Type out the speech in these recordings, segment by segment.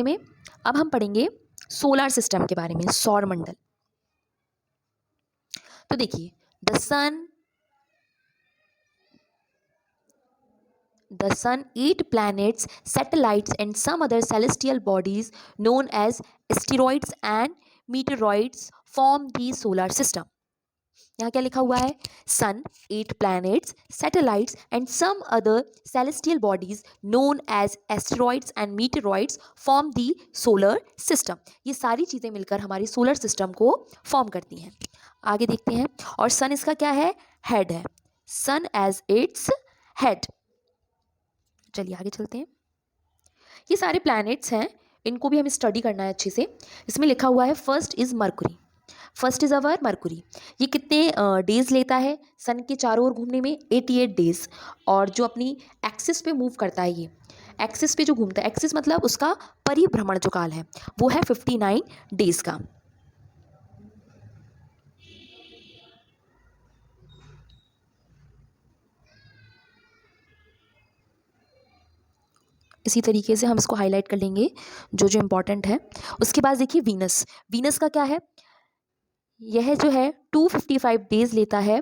में अब हम पढ़ेंगे सोलर सिस्टम के बारे में, सौर मंडल। तो देखिए, the sun, 8 planets, satellites and some other celestial bodies known as asteroids and meteoroids form the solar system. यहाँ क्या लिखा हुआ है? सन, 8 planets, satellites and some other celestial bodies known as asteroids and meteoroids form the solar system. ये सारी चीज़ें मिलकर हमारी सोलर सिस्टम को फॉर्म करती हैं। आगे देखते हैं। और सन इसका क्या है? हेड है। सन एज इट्स हेड। चलिए आगे चलते हैं। ये सारे प्लैनेट्स हैं, इनको भी हमें स्टडी करना है अच्छे से। इसमें लिखा हुआ है first is Mercury. First is our Mercury. ये कितने डेज लेता है सन के चारों ओर घूमने में? 88 डेज। और जो अपनी एक्सिस पे मूव करता है, ये एक्सिस पे जो घूमता है, एक्सिस मतलब उसका परिभ्रमण जो काल है वो है 59 डेज का। इसी तरीके से हम इसको हाईलाइट कर लेंगे जो जो इम्पोर्टेंट है। उसके बाद देखिए वीनस। वीनस का क्या है? यह जो है 255 डेज लेता है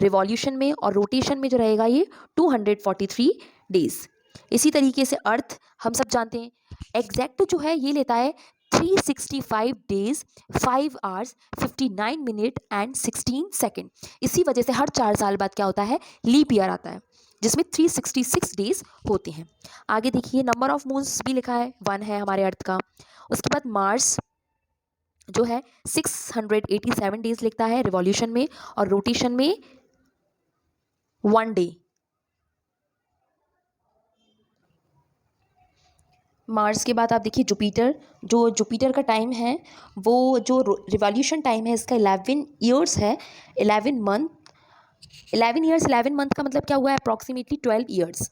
रिवॉल्यूशन में, और रोटेशन में जो रहेगा ये 243 डेज। इसी तरीके से अर्थ हम सब जानते हैं, एग्जैक्ट जो है ये लेता है 365 days 5 hours 59 minute and 16 second. इसी वजह से हर 4 साल बाद क्या होता है? लीप ईयर आता है, जिसमें 366 डेज होते हैं। आगे देखिए, नंबर ऑफ मून्स भी लिखा है, 1 है हमारे अर्थ का। उसके बाद मार्स जो है 687 डेज लिखता है रिवॉल्यूशन में, और रोटेशन में 1 डे। मार्स के बाद आप देखिए जुपिटर। जो जुपिटर का टाइम है वो जो रिवॉल्यूशन टाइम है इसका 11 ईयर्स है, 11 मंथ। 11 ईयर्स 11 मंथ का मतलब क्या हुआ है? Approximately 12 years,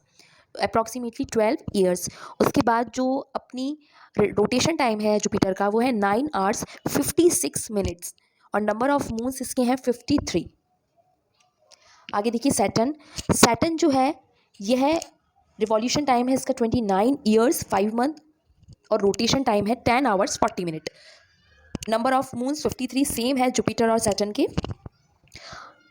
approximately 12 years. उसके बाद जो अपनी रोटेशन टाइम है जुपिटर का वो है 9 आवर्स 56 मिनट्स, और नंबर ऑफ मून्स इसके हैं 53। आगे देखिए सैटर्न। सैटर्न जो है यह रिवॉल्यूशन टाइम है इसका 29 ईयर्स 5 मंथ, और रोटेशन टाइम है 10 hours 40 minute. Number of moons 53 same है जुपिटर और सैटर्न के।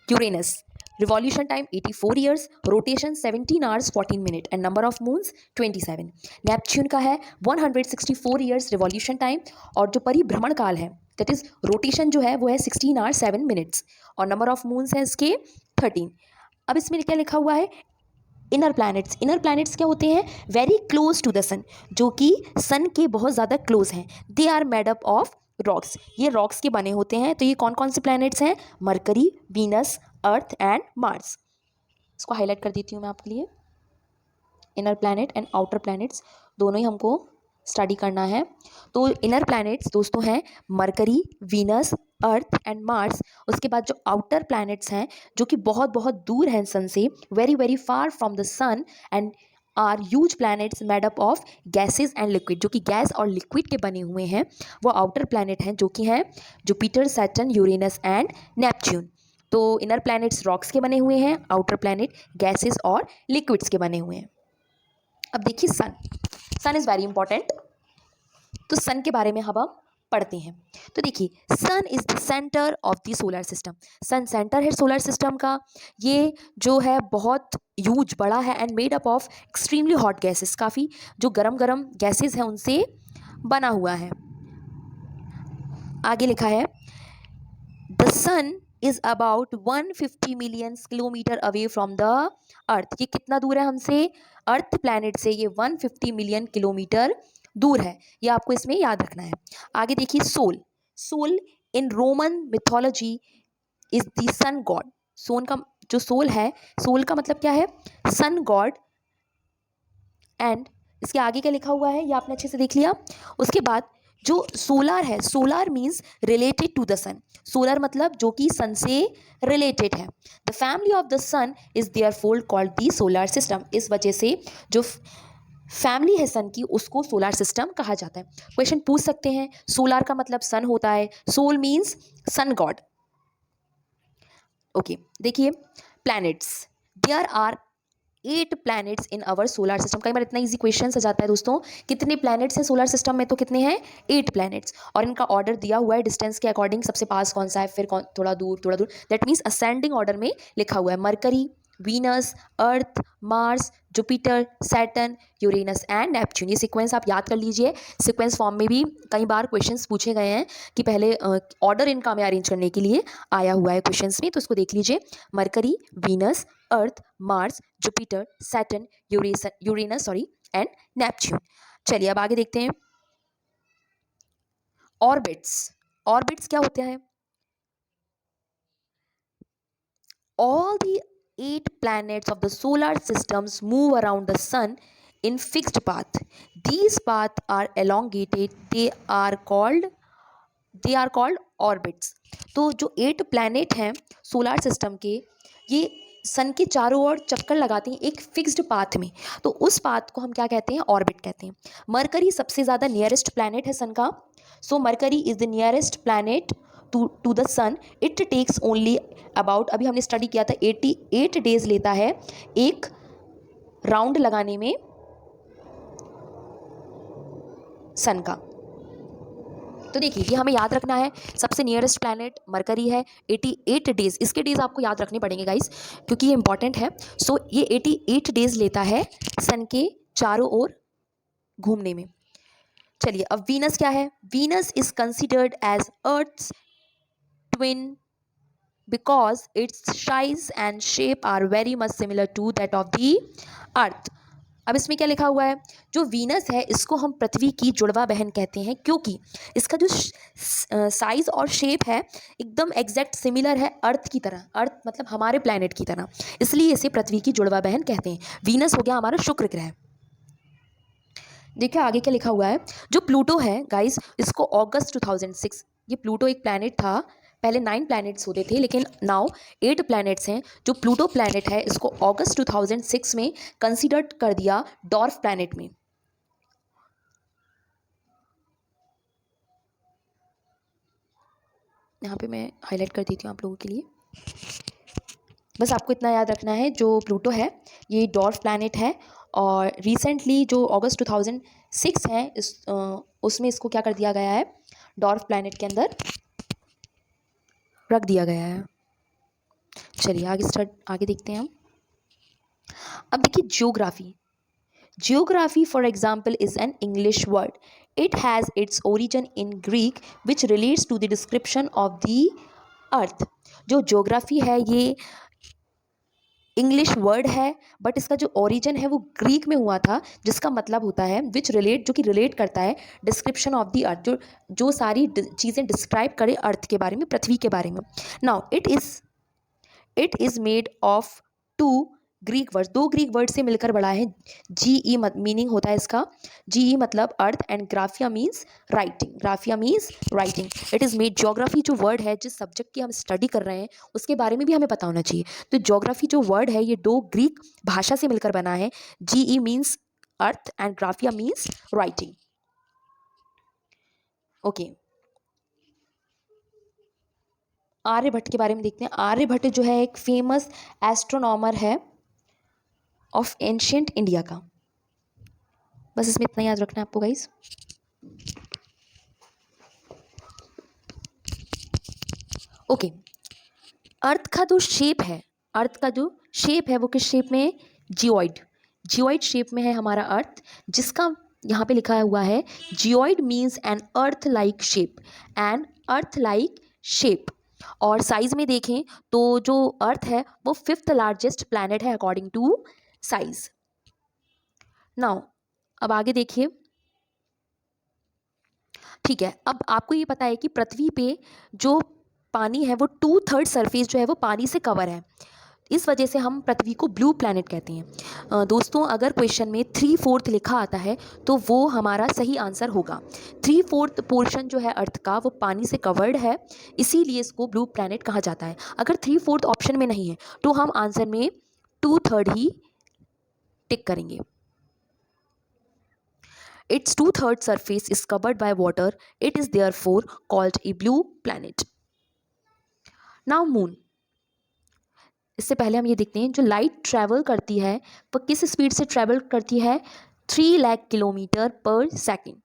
Uranus, revolution time 84 years, rotation 17 hours 14 minute and number of moons 27। Neptune का है 164 ईयर्स रिवॉल्यूशन टाइम, और जो परिभ्रमण काल है दैट इज रोटेशन जो है वो है 16 आवर्स 7 मिनट्स, और नंबर ऑफ मून्स है इसके 13। अब इसमें क्या लिखा हुआ है? Inner planets. इनर प्लैनेट्स क्या होते हैं? Very close to the sun, जो कि सन के बहुत ज़्यादा क्लोज हैं। They are made up of rocks. ये रॉक्स के बने होते हैं। तो ये कौन कौन से प्लैनेट्स हैं? Mercury, Venus, earth and Mars. इसको हाईलाइट कर देती हूँ मैं आपके लिए। Inner planet and outer planets दोनों ही हमको स्टडी करना है। तो इनर प्लैनेट्स दोस्तों हैं mercury, Venus, earth and Mars. उसके बाद जो आउटर प्लैनेट्स हैं जो कि बहुत बहुत दूर हैं सन से, very very far from the sun, and are huge planets made up of gases and liquid. जो कि गैस और लिक्विड के बने हुए हैं वो आउटर प्लैनेट हैं, जो कि हैं Jupiter, Saturn, Uranus and Neptune. तो इनर प्लैनेट्स रॉक्स के बने हुए हैं, आउटर प्लैनेट गैसेज और लिक्विड्स के बने हुए हैं। अब देखिए सन। सन इज़ वेरी इंपॉर्टेंट। तो सन के बारे में हम पढ़ते हैं। तो देखिए, sun is the centre of the solar system. Sun centre है सोलर सिस्टम का। ये जो है बहुत ह्यूज बड़ा है and made up of extremely hot gases. काफ़ी जो गरम गरम गैसेस हैं उनसे बना हुआ है। आगे लिखा है the sun is about 150 million kilometre away from the earth. ये कितना दूर है हमसे? अर्थ प्लैनेट से ये 150 मिलियन किलोमीटर दूर है। ये आपको इसमें याद रखना है। आगे देखिए Sol. Sol in Roman mythology is the sun god. सोन का जो सोल है, सोल का मतलब क्या है? Sun god. एंड इसके आगे क्या लिखा हुआ है ये आपने अच्छे से देख लिया। उसके बाद जो सोलार है, solar means related to the sun. Solar मतलब जो कि सन से रिलेटेड है। The family of the sun is therefore called the solar system. इस वजह से जो फैमिली है सन की उसको सोलर सिस्टम कहा जाता है। क्वेश्चन पूछ सकते हैं, सोलर का मतलब सन होता है, Sol means sun god. Okay देखिए planets, there are 8 planets in our solar system. कई बार इतना इजी क्वेश्चन आ जाता है दोस्तों, कितने प्लैनेट्स हैं सोलर सिस्टम में, तो कितने हैं 8 प्लैनेट्स, और इनका ऑर्डर दिया हुआ है डिस्टेंस के अकॉर्डिंग, सबसे पास कौन सा है, फिर कौन थोड़ा दूर, दैट मीन्स असेंडिंग ऑर्डर में लिखा हुआ है। Mercury, Venus, earth, Mars, Jupiter, Saturn, Uranus and Neptune. ये सीक्वेंस आप याद कर लीजिए, सीक्वेंस फॉर्म में भी कई बार क्वेश्चंस पूछे गए हैं कि पहले ऑर्डर इनका हमें अरेंज करने के लिए आया हुआ है क्वेश्चंस में, तो इसको देख लीजिए। Mercury, Venus, earth, Mars, Jupiter, Saturn, Uranus and Neptune. चलिए अब आगे देखते हैं। ऑर्बिट्स, ऑर्बिट्स क्या होते हैं? All the 8 planets of the solar systems move around the sun in fixed path. These paths are elongated. They are called orbits. तो जो 8 प्लैनेट हैं सोलर सिस्टम के, ये सन के चारों ओर चक्कर लगाते हैं एक फिक्स्ड पाथ में, तो उस पाथ को हम क्या कहते हैं? ऑर्बिट कहते हैं। मरकरी सबसे ज़्यादा नियरेस्ट प्लैनेट है सन का, so Mercury is the nearest planet to the sun. It takes only about, अभी हमने स्टडी किया था, 88 डेज लेता है एक राउंड लगाने में सन का। तो देखिए ये हमें याद रखना है, सबसे नियरेस्ट प्लैनेट मरकरी है, 88 डेज, इसके डेज आपको याद रखने पड़ेंगे गाइस क्योंकि ये इंपॉर्टेंट है। सो ये 88 डेज लेता है सन के चारों ओर घूमने में। चलिए अब वीनस क्या है? Venus is considered as earth's twin because its size and shape are very much similar to that of the earth। अब इसमें क्या लिखा हुआ है? जो वीनस है इसको हम पृथ्वी की जुड़वा बहन कहते हैं क्योंकि इसका जो साइज और शेप है एकदम एग्जैक्ट सिमिलर है अर्थ की तरह, अर्थ मतलब हमारे प्लैनेट की तरह, इसलिए इसे पृथ्वी की जुड़वा बहन कहते हैं। वीनस हो गया हमारा शुक्र ग्रह। देखिए आगे क्या लिखा हुआ है। जो प्लूटो है गाइस, इसको अगस्त 2006, ये प्लूटो एक प्लैनेट था, पहले 9 प्लैनेट्स होते थे लेकिन नाउ 8 प्लैनेट्स हैं। जो प्लूटो प्लैनेट है इसको अगस्त 2006 में कंसीडर कर दिया डॉर्फ प्लैनेट में। यहाँ पे मैं हाईलाइट कर देती हूँ आप लोगों के लिए, बस आपको इतना याद रखना है, जो प्लूटो है ये डॉर्फ प्लैनेट है और रिसेंटली जो अगस्त 2006 है उसमें इसको क्या कर दिया गया है? डॉर्फ प्लैनेट के अंदर रख दिया गया है। चलिए आगे देखते हैं हम। अब देखिए geography for example is an English word. It has its origin in Greek which relates to the description of the earth. जो ज्योग्राफी है ये इंग्लिश वर्ड है बट इसका जो ओरिजिन है वो ग्रीक में हुआ था, जिसका मतलब होता है विच रिलेट, जो कि रिलेट करता है डिस्क्रिप्शन ऑफ द अर्थ, जो सारी चीज़ें डिस्क्राइब करे अर्थ के बारे में, पृथ्वी के बारे में। Now it is made of 2 Greek word, 2 Greek word से मिलकर बना है। GE मीनिंग होता है इसका, GE मतलब earth and graphia means writing. It is made, geography जो वर्ड है जिस सब्जेक्ट की हम स्टडी कर रहे हैं उसके बारे में भी हमें पता होना चाहिए। तो ज्योग्राफी जो वर्ड है ये 2 ग्रीक भाषा से मिलकर बना है। GE means earth and graphia means writing. Okay, Aryabhata के बारे में देखते हैं। आर्यभट्ट जो है एक फेमस एस्ट्रोनॉमर है ऑफ एंशियंट इंडिया का, बस इसमें इतना याद रखना है आपको गाइस। ओके, अर्थ का जो शेप है वो किस शेप में है? जियोइड शेप में है हमारा अर्थ, जिसका यहाँ पे लिखा हुआ है geoid means an earth like shape. और साइज में देखें तो जो अर्थ है वो 5th लार्जेस्ट प्लैनेट है अकॉर्डिंग टू साइज। नाउ अब आगे देखिए, ठीक है, अब आपको ये पता है कि पृथ्वी पे जो पानी है वो 2/3 सरफेस जो है वो पानी से कवर है, इस वजह से हम पृथ्वी को ब्लू प्लैनेट कहते हैं। दोस्तों अगर क्वेश्चन में 3/4 लिखा आता है तो वो हमारा सही आंसर होगा। 3/4 पोर्शन जो है अर्थ का वो पानी से कवर्ड है, इसीलिए इसको ब्लू प्लैनेट कहा जाता है। अगर 3/4 ऑप्शन में नहीं है तो हम आंसर में 2/3 ही टिक करेंगे। Its 2/3 surface is covered by water. It is therefore called a blue planet. Now moon. इससे पहले हम ये देखते हैं जो लाइट ट्रैवल करती है वो किस स्पीड से ट्रैवल करती है, 3 लाख किलोमीटर पर सेकेंड।